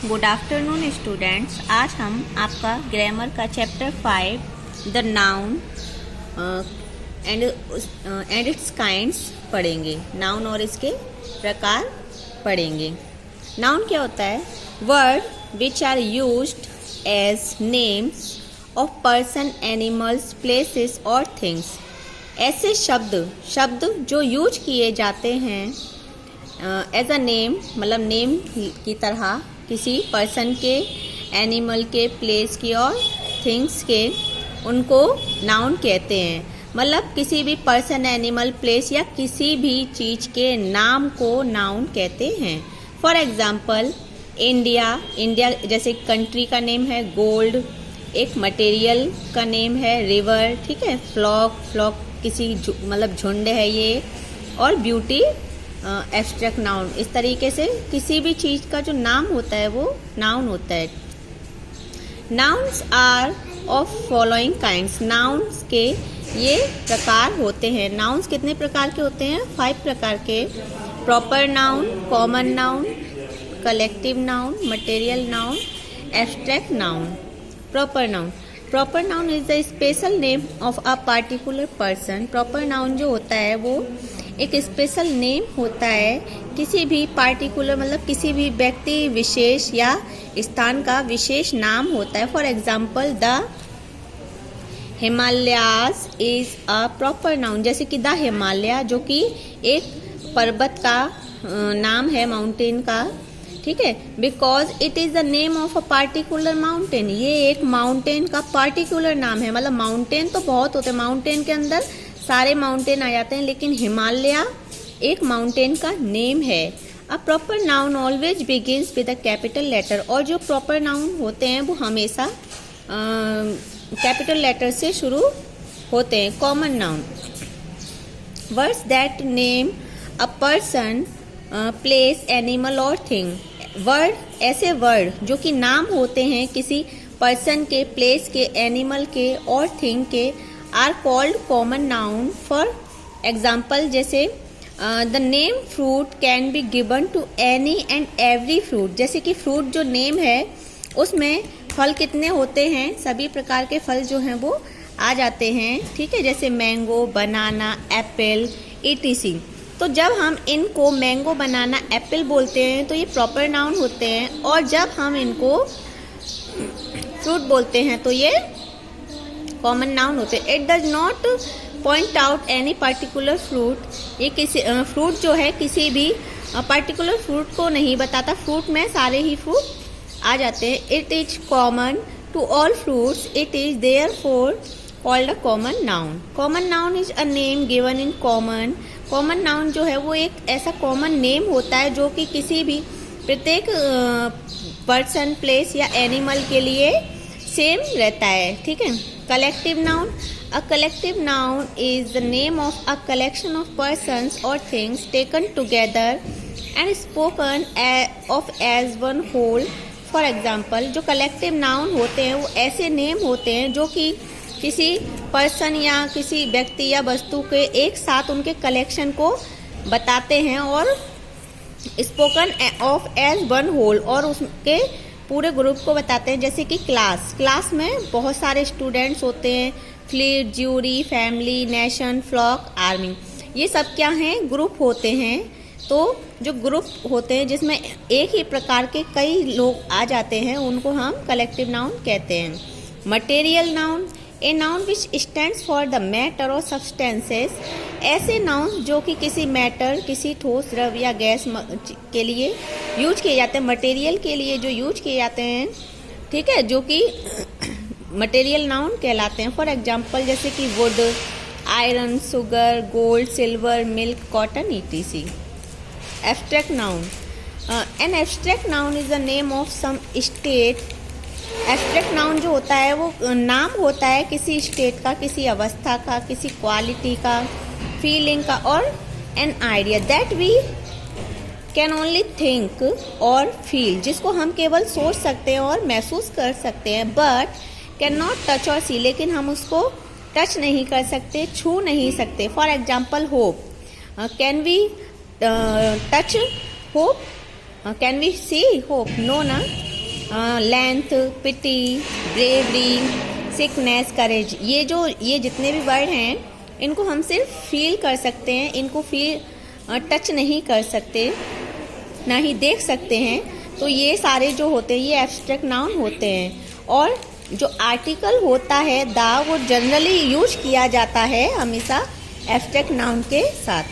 Good afternoon students. आज हम आपका ग्रामर का chapter 5 the noun and its kinds पढ़ेंगे। नाउन और इसके प्रकार पढ़ेंगे। नाउन क्या होता है? Word which are used as names of person, animals, places और थिंग्स। ऐसे शब्द जो यूज किए जाते हैं एज अ नेम, मतलब नेम की तरह किसी पर्सन के, एनिमल के, प्लेस की और थिंग्स के, उनको नाउन कहते हैं। मतलब किसी भी पर्सन, एनिमल, प्लेस या किसी भी चीज़ के नाम को नाउन कहते हैं। फॉर एग्जाम्पल इंडिया जैसे कंट्री का नेम है। गोल्ड एक मटेरियल का नेम है। रिवर, ठीक है। फ्लॉक किसी मतलब झुंड है ये। और ब्यूटी एब्स्ट्रैक्ट नाउन। इस तरीके से किसी भी चीज़ का जो नाम होता है वो नाउन होता है। Nouns are of following kinds. Nouns के ये प्रकार होते हैं। नाउन्स कितने प्रकार के होते हैं? 5 प्रकार के। Proper noun, common noun, collective noun, material noun, abstract noun. Proper noun is the special name of a particular person. Proper noun जो होता है वो एक स्पेशल नेम होता है किसी भी पार्टिकुलर, मतलब किसी भी व्यक्ति विशेष या स्थान का विशेष नाम होता है। For example the Himalayas is a proper noun. जैसे कि द हिमालय जो कि एक पर्वत का नाम है, माउंटेन का, ठीक है। Because it is the name of a particular mountain. ये एक माउंटेन का पार्टिकुलर नाम है। मतलब माउंटेन तो बहुत होते हैं, माउंटेन के अंदर सारे माउंटेन आ जाते हैं, लेकिन हिमालय एक माउंटेन का नेम है। A proper noun always begins with a capital letter. और जो प्रॉपर नाउन होते हैं वो हमेशा कैपिटल लेटर से शुरू होते हैं। Common noun words that name a person, place, animal और थिंग। वर्ड ऐसे वर्ड जो कि नाम होते हैं किसी पर्सन के, प्लेस के, एनिमल के और थिंग के, are called common noun. For example जैसे the name fruit can be given to any and every fruit. जैसे कि फ्रूट जो नेम है उसमें फल कितने होते हैं? सभी प्रकार के फल जो हैं वो आ जाते हैं, ठीक है। जैसे मैंगो, बनाना, एप्पल, etc। तो जब हम इनको मैंगो, बनाना, एप्पल बोलते हैं तो ये प्रॉपर नाउन होते हैं। और जब हम इनको फ्रूट बोलते हैं तो ये कॉमन नाउन होते हैं। It does not point out any particular fruit. ये किसी फ्रूट जो है किसी भी पर्टिकुलर फ्रूट को नहीं बताता। फ्रूट में सारे ही फ्रूट आ जाते हैं। It is common to all fruits. It is therefore called a common noun. Common noun is a name given in common. Common noun जो है वो एक ऐसा कॉमन नेम होता है जो कि किसी भी प्रत्येक पर्सन, प्लेस या एनिमल के लिए सेम रहता है, ठीक है। Collective noun a collective noun is the name of a collection of persons और things taken together and spoken of as one whole. For example जो कलेक्टिव नाउन होते हैं वो ऐसे नेम होते हैं जो कि किसी पर्सन या किसी व्यक्ति या वस्तु के एक साथ उनके कलेक्शन को बताते हैं और spoken of as one whole, और उसके पूरे ग्रुप को बताते हैं। जैसे कि क्लास में बहुत सारे स्टूडेंट्स होते हैं। Fleet, jury, family, nation, flock, army, ये सब क्या हैं? ग्रुप होते हैं। तो जो ग्रुप होते हैं जिसमें एक ही प्रकार के कई लोग आ जाते हैं उनको हम कलेक्टिव नाउन कहते हैं। Material noun a noun which stands for the matter और सब्सटेंसेस। ऐसे नाउन जो कि किसी मैटर, किसी ठोस, द्रव या गैस के लिए यूज किए जाते हैं। मटेरियल के लिए जो यूज किए जाते हैं, ठीक है, जो कि मटेरियल नाउन कहलाते हैं। फॉर एग्जाम्पल जैसे कि wood, iron, sugar, gold, silver, milk, cotton, etc। Abstract noun an abstract noun is the name of some state. Abstract noun जो होता है वो नाम होता है किसी स्टेट का, किसी अवस्था का, किसी क्वालिटी का, फीलिंग का, और an idea that we can only think और फील, जिसको हम केवल सोच सकते हैं और महसूस कर सकते हैं। बट कैन नॉट टच और सी, लेकिन हम उसको टच नहीं कर सकते, छू नहीं सकते। For example hope, can we touch hope? Can we see hope? No ना। Length, pity, bravery, sickness, courage, ये जितने भी वर्ड हैं इनको हम सिर्फ फील कर सकते हैं, इनको टच नहीं कर सकते, ना ही देख सकते हैं। तो ये सारे जो होते हैं ये एब्स्ट्रैक्ट नाउन होते हैं। और जो आर्टिकल होता है द, वो जनरली यूज किया जाता है हमेशा एब्स्ट्रैक्ट नाउन के साथ।